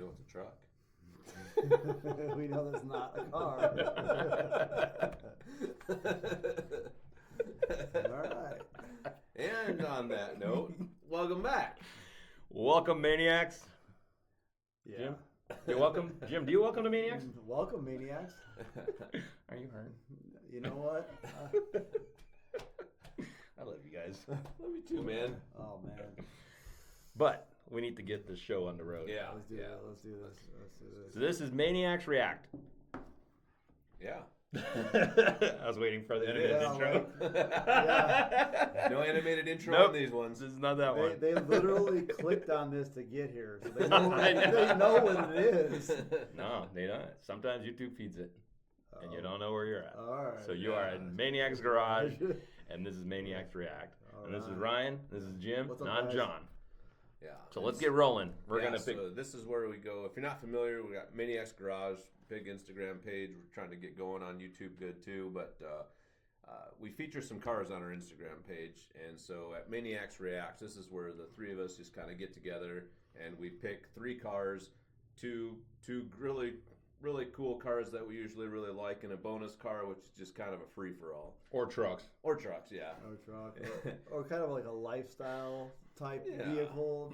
know it's a truck. We know that's not a car. All right. And on that note, welcome back. Welcome, Maniacs. Yeah. Jim? You're welcome. Jim, do you welcome to Maniacs? Welcome, Maniacs. Are you hurt? You know what? I love you guys. Love you too, man. Oh, man. But we need to get this show on the road. Yeah. Let's do this. Let's do this. Let's do this. So this is Maniacs React. Yeah. I was waiting for the animated intro. Yeah. No animated intro Nope. on these ones. This is not that one. They literally clicked on this to get here. So they know what it is. No, they don't. Sometimes YouTube feeds it, and you don't know where you're at. All right. So you are in Maniacs Garage, and this is Maniacs React. And this is Ryan, this is Jim, What's up, and I'm guys? John. Yeah. So let's get rolling. We're Yeah, going to pick... So this is where we go. If you're not familiar, we got Maniacs Garage, big Instagram page. We're trying to get going on YouTube good too, but we feature some cars on our Instagram page. And so at Maniacs Reacts, this is where the three of us just kind of get together and we pick three cars, two really cool cars that we usually really like, and a bonus car, which is just kind of a free for all. Or trucks. Or trucks, yeah. Or truck, or kind of like a lifestyle type vehicle,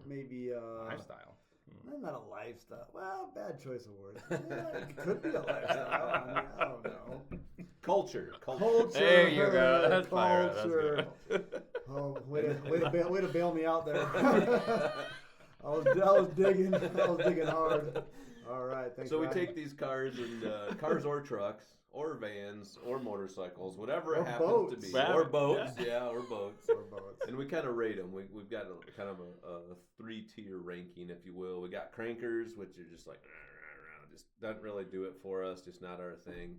maybe Lifestyle. not a lifestyle. Well, bad choice of words. Yeah, it could be a lifestyle. I mean, I don't know. Culture. There you go. That's fire. That's Culture. good. Oh, way to bail me out there. I was digging hard. All right, thanks. So we Ryan. take these cars and cars or trucks or vans or motorcycles, whatever Or it happens boats. to be, Yeah. or boats, or boats. Or boats. And we kind of rate them. We've got a kind of a 3-tier ranking, if you will. We got crankers, which are just like just doesn't really do it for us, just not our thing.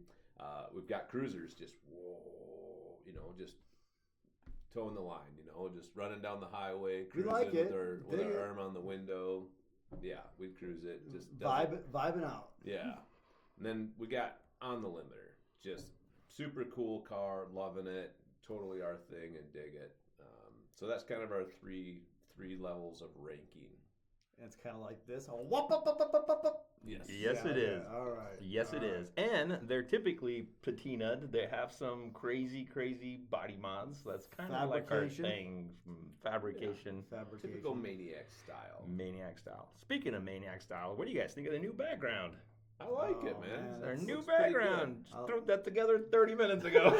We've got cruisers, just just towing the line, just running down the highway, We cruising like it. with our arm on the window. Yeah, we cruise it. Just Vibing out. yeah. And then we got On the Limiter. Just super cool car, loving it, totally our thing and dig it. So that's kind of our three levels of ranking. And it's kind of like this. Oh, whoop, whoop, whoop, whoop, whoop, whoop. Yes. Yes, Yeah, it is. yeah, all right. Yes, all it right. is. And they're typically patinaed. They have some crazy body mods. That's kind of like our Fabrication. thing. Fabrication. Fabrication. Typical Maniac style. Maniac style. Speaking of Maniac style, what do you guys think of the new background? I like Oh, it, man. man. Our That new looks pretty good. background. Just threw that together 30 minutes ago.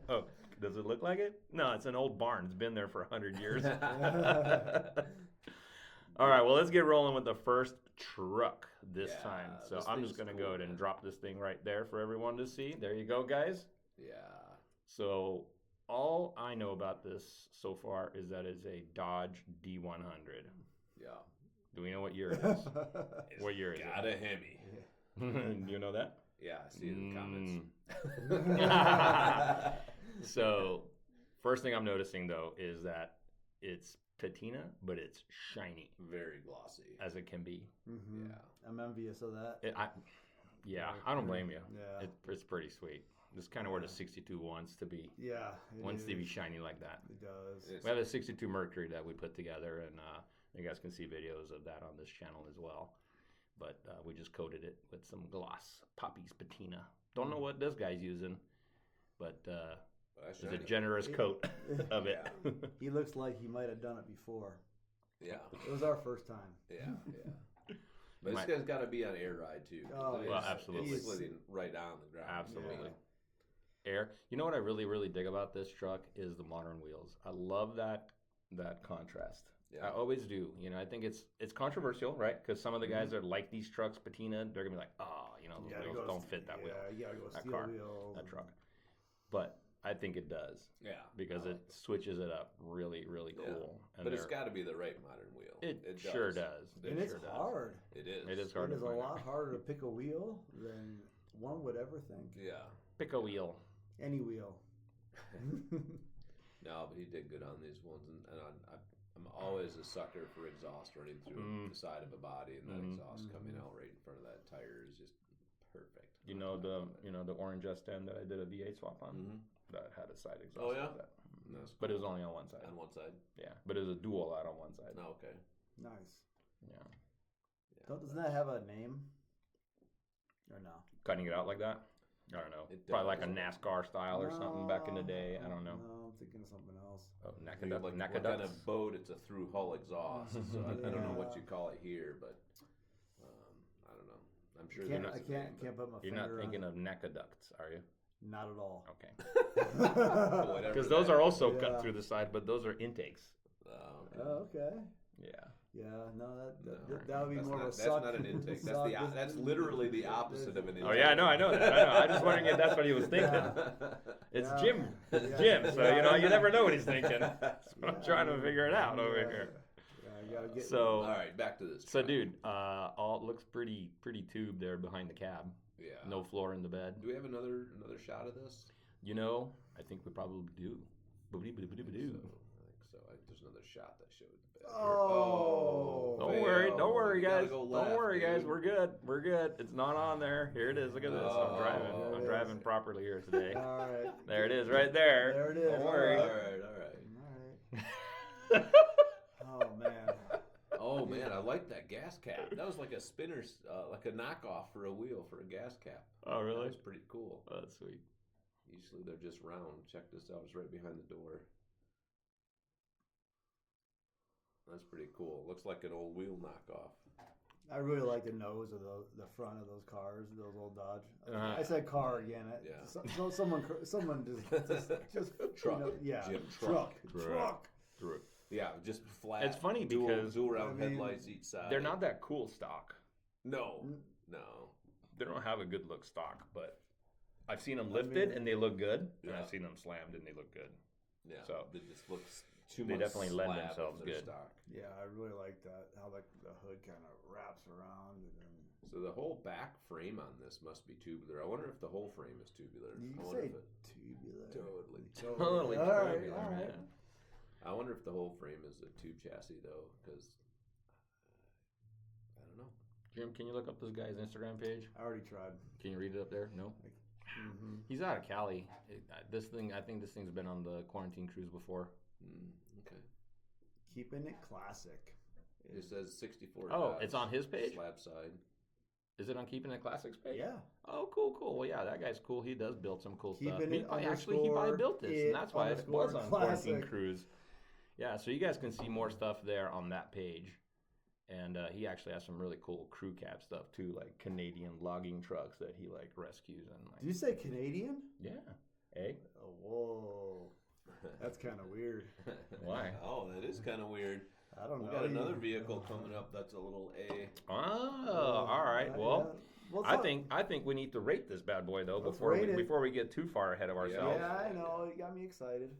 Oh, does it look like it? No, it's an old barn. It's been there for 100 years. All right, well, let's get rolling with the first truck this Yeah, time. So this I'm thing's just going to cool, go ahead and man. drop this thing right there for everyone to see. There you go, guys. Yeah. So all I know about this so far is that it's a Dodge D100. Yeah. Do we know what year it is? What year is Got a Hemi. it? You know that? Yeah, I see it in the comments. So, first thing I'm noticing though is that it's patina, but it's shiny Very glossy. as it can be. Mhm. Yeah. I'm envious of that. I don't blame you. Yeah. It's pretty sweet. It's kind of where the 62 wants to be. Yeah. it Wants to be is. shiny like that. It does. It's- We have a 62 Mercury that we put together, and you guys can see videos of that on this channel as well. But we just coated it with some gloss, Poppy's patina. Don't know what this guy's using, but that's it's a shiny. generous coat of it. He looks like he might have done it before. Yeah. It was our first time. Yeah. But this guy's got to be on air ride too. 'cause Oh, it's- well, absolutely. It's sliding right on the ground. Absolutely. Yeah. Air. You know what I really dig about this truck is the modern wheels. I love that contrast. Yeah. I always do. I think it's controversial, right? Because some of the guys that like these trucks patina, they're gonna be like, oh, those You gotta wheels go don't fit that wheel, You gotta go that steel car, wheel. that truck. But I think it does Yeah. because I it like switches it up really Yeah. cool. And But it's they're- got to be the right modern wheel. it sure does. It And it's sure does. hard. It is. It is hard It to is a find lot out. harder to pick a wheel than one would ever think. Yeah. Pick a wheel. Any wheel. No, but he did good on these ones, and I'm always a sucker for exhaust running through the side of a body, and that exhaust coming out right in front of that tire is just perfect. The orange S10 that I did a V8 swap on Mhm. that had a side exhaust. Oh, yeah? like that. That's But it was cool. only on one side. On one side. Yeah, but it was a dual out on one side. No, okay. Nice. Yeah. Doesn't that have a name? Or no? Cutting it out like that? I don't know. It Probably like a does. NASCAR style or something back in the day. I don't know. No, I'm thinking of something else. Oh, Like what kind of boat? It's a through hull exhaust. So I don't know what you call it here, but I don't know. I'm sure I can't put my You're finger not thinking on of NACADUCTs, are you? Not at all. Okay. Because those are also cut through the side, but those are intakes. Oh, okay. Yeah. Yeah, no, that would be that's more not, of a that's suck. not an intake. suck. That's literally the opposite of an intake. Oh yeah, I know that. I'm just wondering if that's what he was thinking. Yeah. It's Yeah. Jim. It's Yeah. Jim. So Yeah. you never know what he's thinking. That's what I'm Yeah. trying to figure it out over Yeah. here. Yeah, you gotta get. So All right, back to this. So truck. dude, all it looks pretty tube there behind the cab. Yeah. No floor in the bed. Do we have another shot of this? You know, I think we probably do. I think so. There's another shot that showed the bed. Oh. Don't fail. worry, You gotta guys. go Don't left, worry, guys. dude. We're good. It's not on there. Here it is. Look at this. Oh, I'm it driving is. properly here today. All right. There it is, right there. There it is. Don't worry. All right. Oh man. Oh man, I like that gas cap. That was like a spinner, like a knockoff for a wheel for a gas cap. Oh That really? was pretty cool. Oh, that's sweet. Usually they're just round. Check this out. It's right behind the door. That's pretty cool. Looks like an old wheel knockoff. I really like the nose of the front of those cars, those old Dodge. Uh-huh. I said car again. Yeah. Someone just Truck. you know, yeah. Jim, Truck. Yeah, just flat. It's funny dual because round I mean, headlights each side. they're not that cool stock. No. They don't have a good look stock, but I've seen them lifted and they look good, and Yeah. I've seen them slammed and they look good. Yeah. So it just looks too they much. definitely lend slab themselves of their good. Stock. Yeah, I really like that. How like the hood kind of wraps around and then. So the whole back frame on this must be tubular. I wonder if the whole frame is tubular. You I wonder say if it, tubular. Totally All right, tubular, all right. man. I wonder if the whole frame is a tube chassis though, because I don't know. Jim, can you look up this guy's Instagram page? I already tried. Can you read it up there? No. Mm-hmm. He's out of Cali. I think this thing's been on the quarantine cruise before. Okay. Keeping it classic. It says 64. Oh, Dodge, it's on his page? Slab side. Is it on Keeping It Classics page? Yeah. Oh, cool. Well, yeah, that guy's cool. He does build some cool stuff. Keeping it Actually, he probably built this, and that's why it was on classic. Quarantine Cruise. Yeah, so you guys can see more stuff there on that page. And he actually has some really cool crew cab stuff too, like Canadian logging trucks that he like rescues and like. Did you say Canadian? Yeah. Eh? Oh, whoa. That's kind of weird. Why? Oh, that is kind of weird. I don't know. We got another vehicle coming up that's a little A. Oh, all right. Yeah, Well, yeah. I think we need to rate this bad boy though Let's before rate it. we get too far ahead of ourselves. Yeah, I know. You got me excited.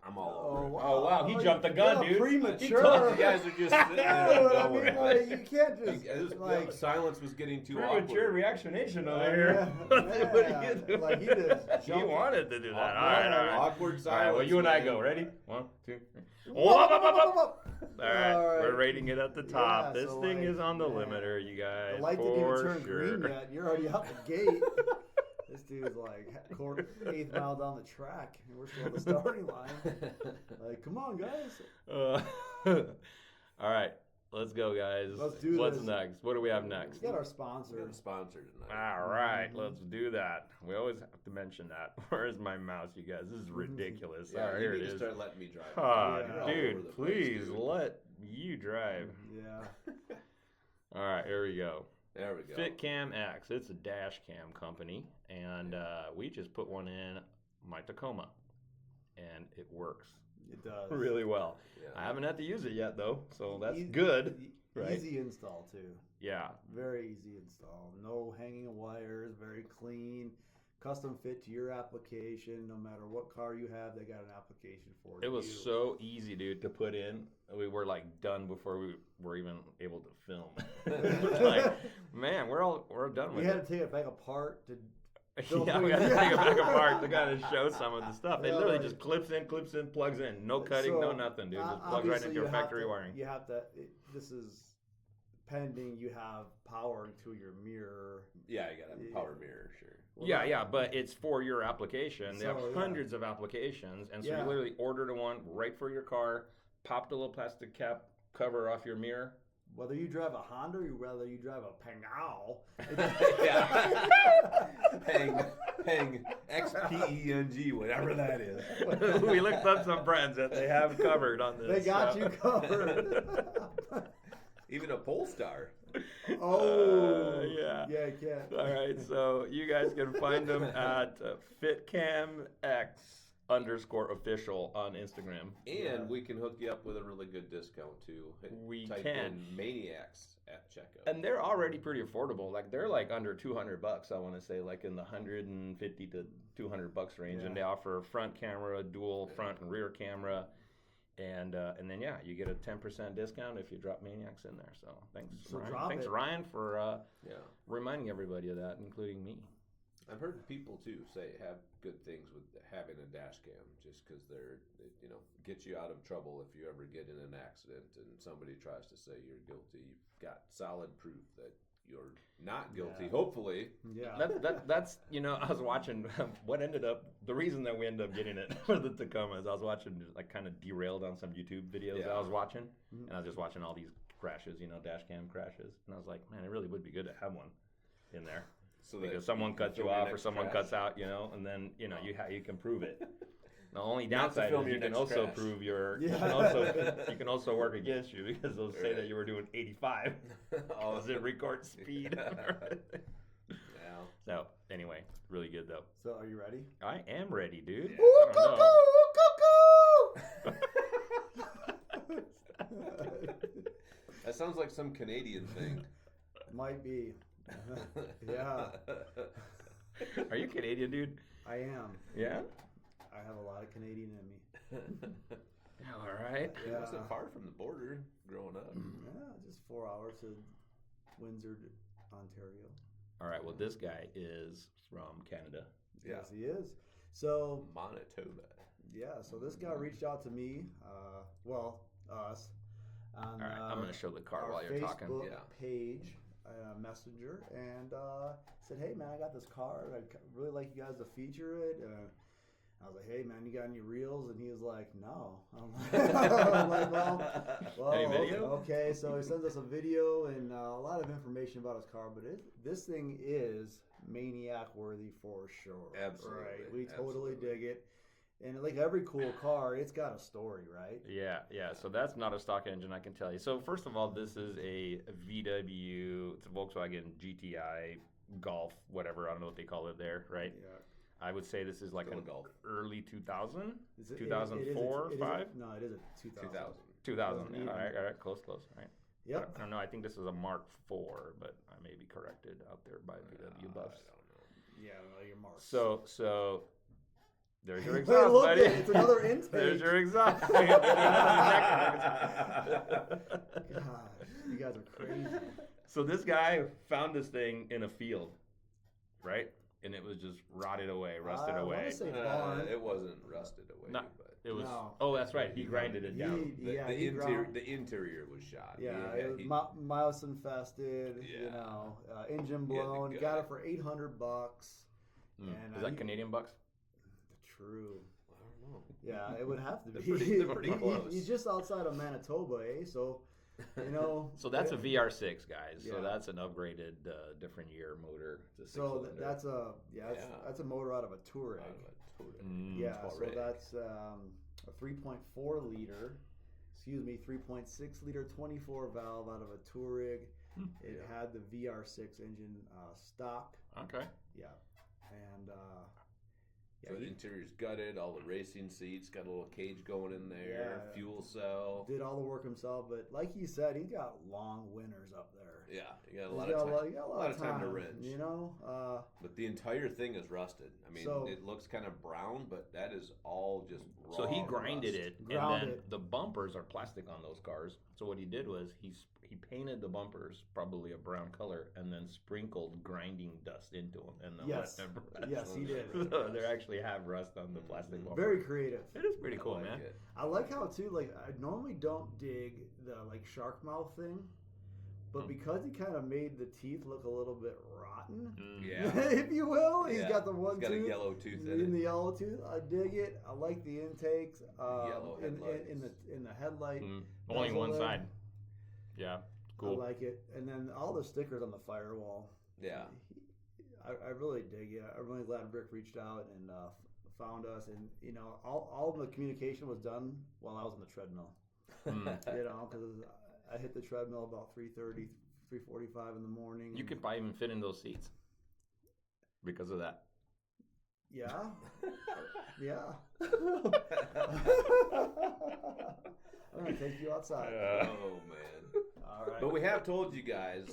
I'm all over it. Oh wow, he jumped the gun, Yeah, dude. premature. You guys are just sitting there No, I going, mean, like, you can't just the silence was getting too Premature awkward. reaction over Yeah, here. What yeah, are you doing? like he just He jumped. wanted to do that. All Awkward, right. awkward All silence. right, well, you and I man. go. Ready? 1, 2, 3. Whoop, whoop, whoop, whoop, whoop. All right, All right. we're rating it at the top. Yeah, this so, thing like, is on the man, limiter, you guys. The light didn't even for turn sure. green yet. You're already out the gate. This dude's like eighth mile down the track, and we're still at the starting line. Like, come on, guys. All right, let's go, guys. Let's do What's this. next? What do we have next? We got our We sponsor. got a sponsor tonight. All right, let's do that. We always have to mention that. Where's my mouse, you guys? This is ridiculous. Yeah, All right, you here need it to is. start letting me drive. Ah, Yeah. You're all over dude, the place, please dude. let you drive. Yeah. All right, here we go. There we go. FitCam X. It's a dash cam company, and we just put one in my Tacoma, and it works It does. really well. Yeah. I haven't had to use it yet, though, so that's E- good. Right? Easy install, too. Yeah. Very easy install. No hanging of wires. Very clean. Custom fit to your application. No matter what car you have, they got an application for it. It was so easy, dude, to put in. We were like done before we were even able to film. It was like, man, we're done We with had it. to take it back apart to. Yeah, we got to take it back apart to kind of show some of the stuff. It Yeah, literally like- just clips in, plugs in. No cutting, no So, nothing, dude. Just plugs right obviously into your you have factory to- wiring. You have to. This is pending. You have power to your mirror. Yeah, you got a power mirror, sure. Well, Yeah, but it's for your application. They have So, yeah. hundreds of applications, and so Yeah. you literally ordered one right for your car, popped a little plastic cap cover off your mirror. Whether you drive a Honda or whether you drive a Pangao. Yeah. Peng, Xpeng, whatever that is. We looked up some brands that they have covered on this. They got you covered. Even a Polestar. Oh, yeah. Yeah, you can. All right, so you guys can find them at FitCamX_official on Instagram. And we can hook you up with a really good discount too. We Type can. in Maniacs at checkout. And they're already pretty affordable. Like they're like under $200. I want to say like in the $150 to $200 range. Yeah. And they offer front camera, dual front and rear camera, and then you get a 10% discount if you drop Maniacs in there. So thanks, So Ryan. drop Thanks, it. Ryan, for Yeah. reminding everybody of that, including me. I've heard people too have good things with having a dash cam, just because get you out of trouble if you ever get in an accident and somebody tries to say you're guilty. You've got solid proof that you're not guilty. Yeah. Hopefully, Yeah. That's I was watching the reason that we ended up getting it for the Tacoma is I was watching, like, kind of derailed on some YouTube videos that I was watching, and I was just watching all these crashes, dash cam crashes, and I was like, man, it really would be good to have one in there. so Because that someone you cuts can you film your off or next someone crash. cuts out, and then you can prove it. The only Not to downside film is your you can next also crash. prove you Yeah. can also work against you because they'll say that you were doing 85. Oh, Does it record speed? Yeah. So anyway, really good though. So are you ready? I am ready, dude. Yeah. I don't know. That sounds like some Canadian thing. Might be. Yeah, Are you Canadian, dude? I am. Yeah. I have a lot of Canadian in me. Yeah, all right. It wasn't far from the border growing up. Yeah, just 4 hours to Windsor, Ontario. All right. Well, this guy is from Canada. Yeah. Yes, he is. So Manitoba. yeah, so this guy reached out to me, us, on All right. I'm gonna show the car our while you're talking. Facebook Yeah. page, Messenger, and said, "Hey man, I got this car. I'd really like you guys to feature it." I was like, "Hey man, you got any reels?" And he was like, "No." I'm like, well, Any video? okay. So he sends us a video and a lot of information about his car, but this thing is Maniac worthy for sure. Absolutely. Right. We totally Absolutely. dig it. And like every cool car, it's got a story, right? Yeah. So that's not a stock engine, I can tell you. So first of all, this is a VW. It's a Volkswagen GTI Golf, whatever. I don't know what they call it there, right? Yeah. I would say this is like Still an a Golf. early 2000, Is it- 2004, it is 5, no, it is a 2000. 2000. 2000. Yeah, 2000. all right, close. All right. Yep. I don't know. I think this is a Mark IV, but I may be corrected out there by VW buffs. I don't know. Yeah, well, your marks. So there's your Hey, exhaust, look, buddy. it's another intake. There's your exhaust. God, you guys are crazy. So this guy found this thing in a field, right? And it was just rotted away, rusted I away. wanna say barn. It wasn't rusted away, No. but It was. No. Oh, that's right. He grinded it down. the interior was shot. Yeah, He- it was he- mouse infested. Yeah. Engine He had to blown. gut Got it. it for $800. And Is that Canadian bucks? True. I don't know. Yeah, it would have to be. They're pretty close. He's just outside of Manitoba, eh? So, So that's a VR6, guys. So Yeah. that's an upgraded, different year motor. It's a So six-cylinder. that's a Yeah. that's a motor out of a Touareg. Out of a Touareg. Yeah, so Touareg. that's a 3.4 liter, 3.6 liter 24 valve out of a Touareg. It Yeah. had the VR6 engine stock. Okay. Yeah, and So the interior's gutted, all the racing seats, got a little cage going in there, Yeah. fuel cell. did all the work himself. But like he said, he's got long winters up there. Yeah, you got a He's lot got of time. he got a lot of time to wrench. But the entire thing is rusted. I mean, So- it looks kind of brown, but that is all just raw. So he grinded rust. it, and Ground then it. the bumpers are plastic on those cars. So what he did was he painted the bumpers probably a brown color, and then sprinkled grinding dust into them, and then Yes. let them rust. Yes, he did. So they actually have rust on the plastic bumper. Very creative. It is pretty I cool, like man. it. I like how too. Like I normally don't dig the shark mouth thing, but because he kind of made the teeth look a little bit rotten, Yeah. if you will, he's got the one He's got tooth a yellow tooth in in the it. yellow tooth. I dig it. I like the intakes. Yellow headlights. In the headlight. Only bezel one there. side. Yeah, cool. I like it, and then all the stickers on the firewall. Yeah. I really dig it. I'm really glad Rick reached out and found us, and you know, all the communication was done while I was on the treadmill. You know, because I hit the treadmill about 3:30, 3:45 in the morning. You could probably even fit in those seats because of that. Yeah. Yeah. I'm gonna take you outside. Oh man. All right. But we have told you guys,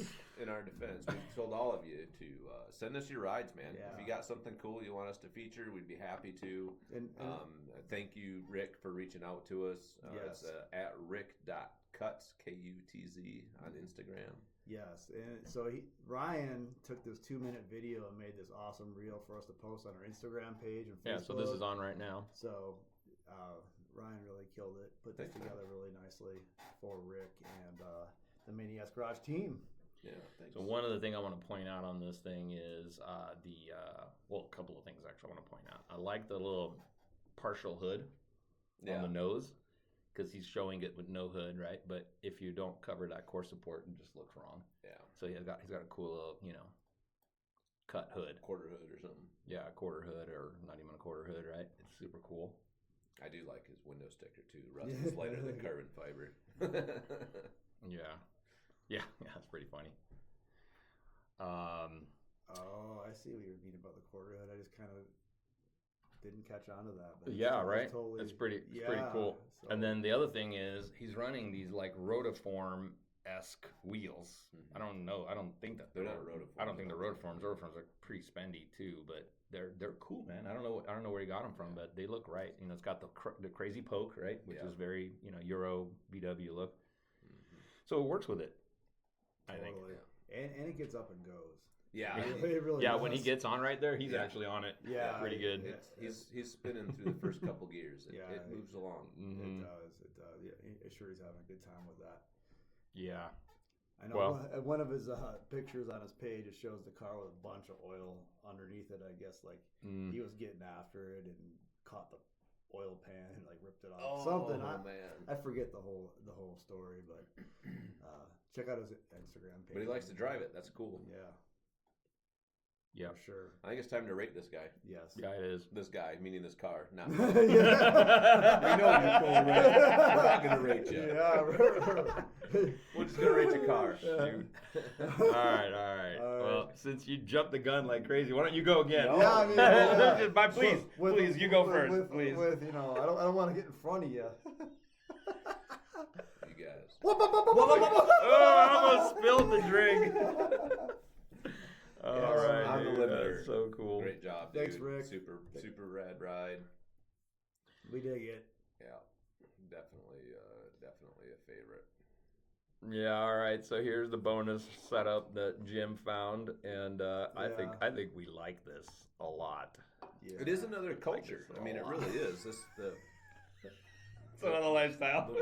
in our defense, we've told all of you to send us your rides, man. Yeah. If you got something cool you want us to feature, we'd be happy to. And Thank you, Rick, for reaching out to us. Yes. It's at rick.cuts, K-U-T-Z, on Instagram. yes, and so Ryan took this 2-minute video and made this awesome reel for us to post on our Instagram page and Facebook. Yeah, so this is on right now. So Ryan really killed it. Put this Thanks, man. together really nicely for Rick and the Maniacs Garage team. Yeah, thanks. So one of the things I want to point out on this thing is well, a couple of things actually I want to point out. I like the little partial hood on the nose because he's showing it with no hood, right? But if you don't cover that core support, it just looks wrong. Yeah. So he's got a cool little, cut hood. Quarter hood or something. Yeah, a quarter hood or not even a quarter hood, right? It's super cool. I do like his window sticker too. Rust is lighter than carbon fiber. Yeah, that's pretty funny. Oh, I see what you're meaning about the quarter hood. I just kind of didn't catch on to that. But Yeah, it's right. Totally, It's pretty cool. so- And then the other thing is he's running these like rotiform-esque wheels. Mhm. I don't know. I don't think that They're not rotiforms. I don't think they're rotiforms. Rotiforms are pretty spendy too, but they're cool, man. I don't know where he got them from, but they look right. You know, it's got the crazy poke, right, which Yeah. is very Euro VW look. Mhm. So it works with it. I think. Totally. And it gets up and goes. Yeah. It really Yeah, does. when he gets on right there, he's Yeah. actually on it. Yeah, pretty good. He's spinning through the first couple gears. It moves along. Mhm. It does. Yeah, it sure he's having a good time with that. Yeah. I know Well- one of his pictures on his page, it shows the car with a bunch of oil underneath it. I guess like he was getting after it and caught the oil pan and like ripped it off. Oh, Something. man. I forget the whole story, but check out his Instagram page. But he likes to drive it. That's cool. Yeah, Yeah. for sure. I think it's time to rate this guy. Yes. Yeah, it is. This guy, meaning this car. Not Yeah. We know you're cool, right? We're not going to rate you. Yeah. We're just going to rate your car. Dude. All right. Well, since you jumped the gun like crazy, why don't you go again? Yeah, I mean, yeah. Please, With- you go with- first, with- please. With I don't want to get in front of you. You guys. Oh, I almost spilled the drink. All Yes, right, I'm the dude, limiter. that's so cool. Great job, dude. Thanks, Rick. Super rad ride. We dig it. Yeah. Definitely a favorite. Yeah, all right. So here's the bonus setup that Jim found, and I think we like this a lot. Yeah. It is another culture. this I mean, a it lot. really is. It's another lifestyle.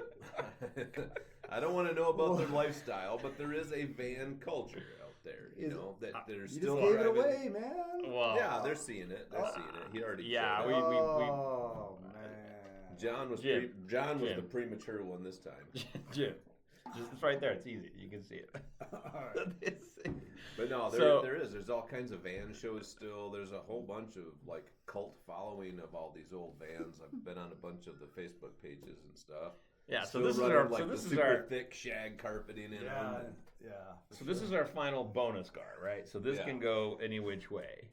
I don't want to know about their lifestyle, but there is a van culture out there. You know that they're You still just gave it driving. away, man. Well, Yeah, they're seeing it. They're seeing it. He already. Yeah, showed we it. Oh man. John was Jim. John was Jim. the premature one this time. Jim, it's right there. It's easy. You can see it. All right. But no, there's all kinds of van shows still. There's a whole bunch of like cult following of all these old vans. I've been on a bunch of the Facebook pages and stuff. Yeah. So Still this is running, our. like So the this is super our. thick shag carpeting in Yeah. them. Yeah. So this is our final bonus car, right? So this Yeah. can go any which way.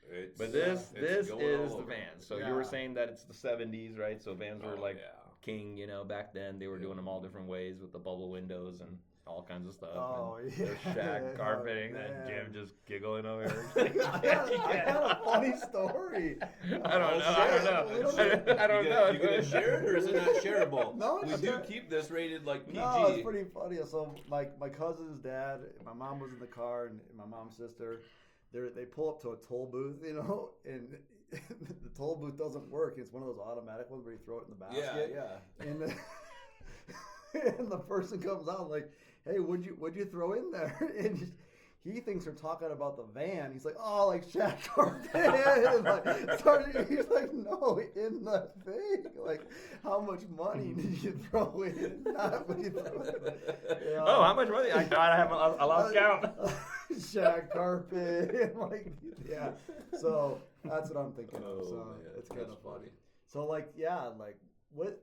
It's, But this it's going is all the over. van. So Yeah. you were saying that it's the 70s, right? So vans were Oh, like yeah. king, back then. They were doing them all different ways with the bubble windows and all kinds of stuff. Oh, and yeah. there's shag carpeting. Man. And Jim just giggling over here. I got a funny story. I don't know. I don't know. You gonna share it or is it not shareable? No, we it's do not. keep this rated like PG. No, it's pretty funny. So my cousin's dad, my mom was in the car, and my mom's sister, they pull up to a toll booth, and the toll booth doesn't work. It's one of those automatic ones where you throw it in the basket. Yeah. And And the person comes out like, hey, what'd you throw in there? And he thinks they're talking about the van. He's like, oh, like Shaq Carpet. He's like, no, in the thing. Like, how much money did you throw in? Not what you throw in. Oh, how much money? I lost count. Shag carpet. And like, yeah. So that's what I'm thinking of. So man, it's kind that's of funny. funny. So like, yeah, like what?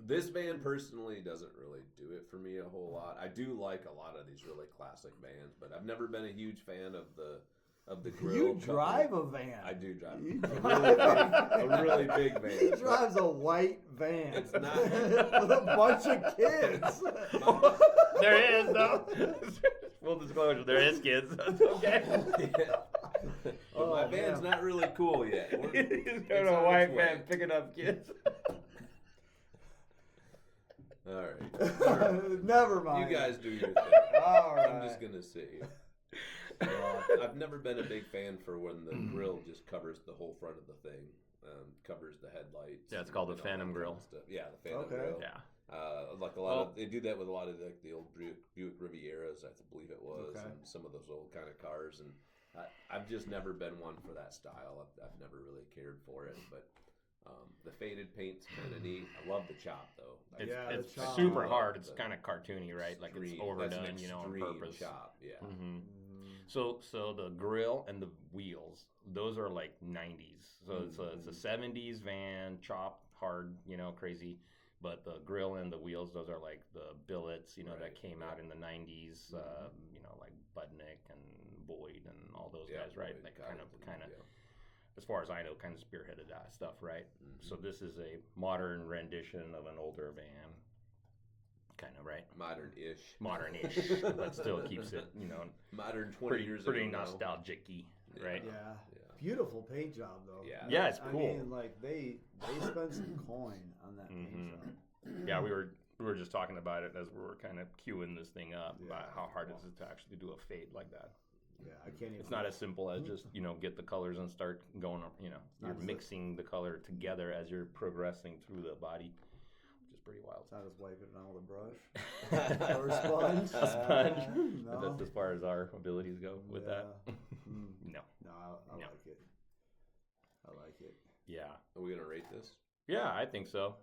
This van personally doesn't really do it for me a whole lot. I do like a lot of these really classic vans, but I've never been a huge fan of the grill. You drive a van. I do drive a really big van. He drives a white van. It's not with a bunch of kids. There is though. Full disclosure, there is kids. That's okay. But my van's not really cool yet. He's got a white van picking up kids. All right. Never mind. You guys do your thing. All right. I'm just gonna say. I've never been a big fan for when the grill just covers the whole front of the thing, covers the headlights. Yeah, it's called the Phantom Grill. Stuff. Yeah, the Phantom Grill. Yeah. Like a lot of they do that with a lot of the old Buick Rivieras, I believe it was, and some of those old kind of cars. And I've just never been one for that style. I've never really cared for it, but. The faded paint's kind of neat. I love the chop though. It's super hard. It's kind of cartoony, right? Like it's overdone, on purpose. Chop, yeah. Mm-hmm. So the grill and the wheels, those are like 90s. So it's a 70s van, chop hard, crazy. But the grill and the wheels, those are like the billets, that came out in the 90s. Like Budnick and Boyd and all those guys, right? Like kind of. As far as I know, kind of spearheaded that stuff, right? Mm-hmm. So this is a modern rendition of an older van, kind of, right? Modern-ish, but still keeps it, modern 20 years ago. Pretty nostalgic-y, right? Yeah. Beautiful paint job, though. Yeah, it's cool. I mean, like they spent some coin on that paint job. Yeah, we were just talking about it as we were kind of queuing this thing up about how hard it is to actually do a fade like that. Yeah, I can't even. It's not as simple as just get the colors and start going. You're mixing the color together as you're progressing through the body, which is pretty wild. It's not just wiping it on with a brush or a sponge. A sponge. No. That's as far as our abilities go with that. No. I like it. I like it. Yeah. Are we gonna rate this? Yeah, I think so.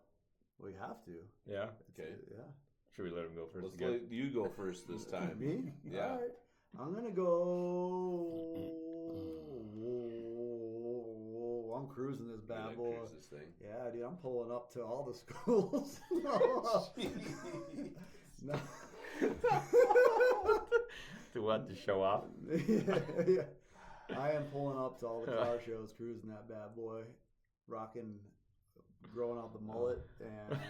We have to. Yeah. Okay. Yeah. Should we let him go first? Let's let you go first this time. Me? Yeah. All right. I'm gonna go. I'm cruising this bad boy. Cruise this thing. Yeah, dude, I'm pulling up to all the schools. No. To what? To show off? Yeah. I am pulling up to all the car shows, cruising that bad boy, rocking, growing out the mullet, and.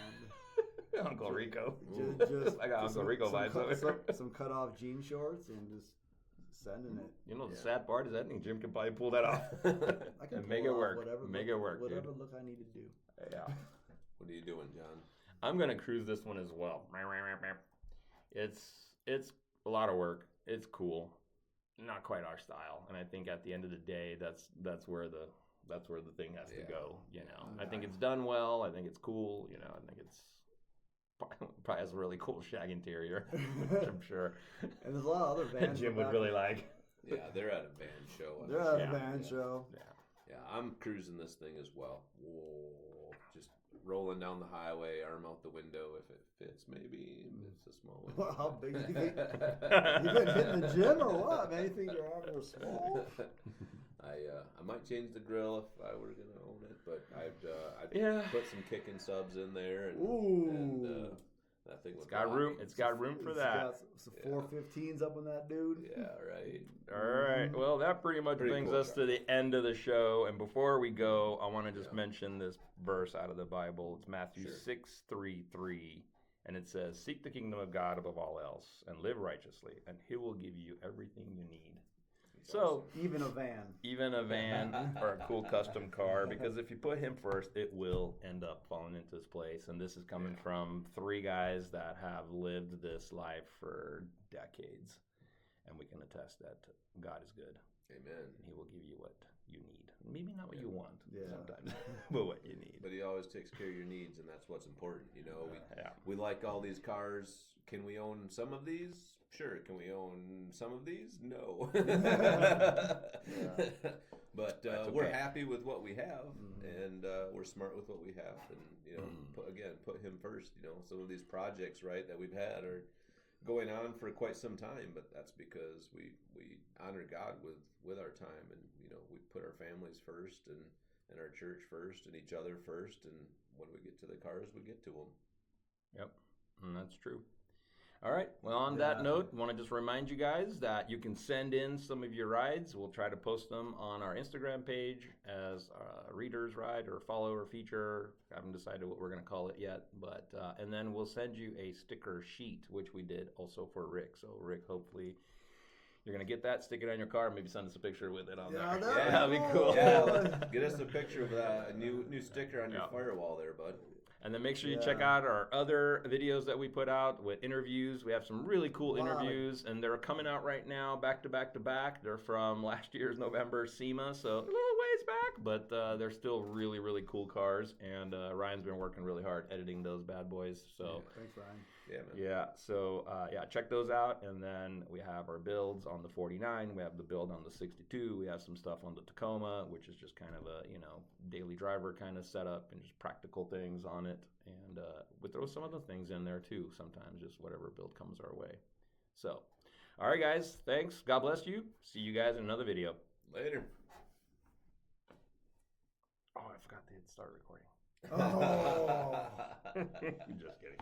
Uncle Rico. Just I got Uncle Rico vibes. Some cut off jean shorts and just sending it. The sad part is I think Jim can probably pull that off. I can make it work. Whatever look I need to do. Yeah. What are you doing, John? I'm gonna cruise this one as well. It's a lot of work. It's cool. Not quite our style, and I think at the end of the day, that's where the thing has to go. I think it's done well. I think it's cool. I think it's. Probably has a really cool shag interior, which I'm sure. And there's a lot of other vans. Jim would really like. Yeah, they're at a van show. They're at a van show. Yeah, I'm cruising this thing as well. Whoa, just rolling down the highway, arm out the window if it fits. Maybe it's a small one. Well, how big do you think? You been hitting the gym or what? Man, you think your arms are small? I might change the grill if I were gonna own it, but I'd put some kicking subs in there. And that thing it's got room. It's got room for that. Got some 415s up on that dude. Yeah, right. All right. Well, that pretty much brings us to the end of the show. And before we go, I want to just mention this verse out of the Bible. It's Matthew 6:3, and it says, "Seek the kingdom of God above all else, and live righteously, and He will give you everything you need." So even a van or a cool custom car, because if you put Him first, it will end up falling into its place. And this is coming from three guys that have lived this life for decades, and we can attest that God is good. Amen. And He will give you what you need. Maybe not what you want sometimes, but what you need. But he always takes care of your needs, and that's what's important. You know, Yeah. we like all these cars. Can we own some of these? Sure. Can we own some of these? No. But we're happy with what we have, and we're smart with what we have, and you know, put him first. You know, some of these projects, right, that we've had are going on for quite some time, but that's because we honor God with our time, and you know, we put our families first, and our church first, and each other first, and when we get to the cars, we get to them. Yep, and that's true. All right. Well, on that note, I want to just remind you guys that you can send in some of your rides. We'll try to post them on our Instagram page as a reader's ride or follower feature. I haven't decided what we're going to call it yet, but and then we'll send you a sticker sheet, which we did also for Rick. So Rick, hopefully you're going to get that, stick it on your car, maybe send us a picture with it on there. That'd be cool. Yeah, get us a picture of a new sticker on your firewall there, bud. And then make sure you check out our other videos that we put out with interviews. We have some really cool interviews, and they're coming out right now, back to back to back. They're from last year's November SEMA, so a little ways back, but they're still really, really cool cars. And Ryan's been working really hard editing those bad boys. So thanks, Ryan. Yeah, man. Yeah, so check those out. And then we have our builds on the 49. We have the build on the 62. We have some stuff on the Tacoma, which is just kind of a, you know, daily driver kind of setup and just practical things on it. And we throw some other things in there too, sometimes just whatever build comes our way. So, all right, guys, thanks. God bless you. See you guys in another video. Later. Oh, I forgot to hit start recording. Oh. Just kidding.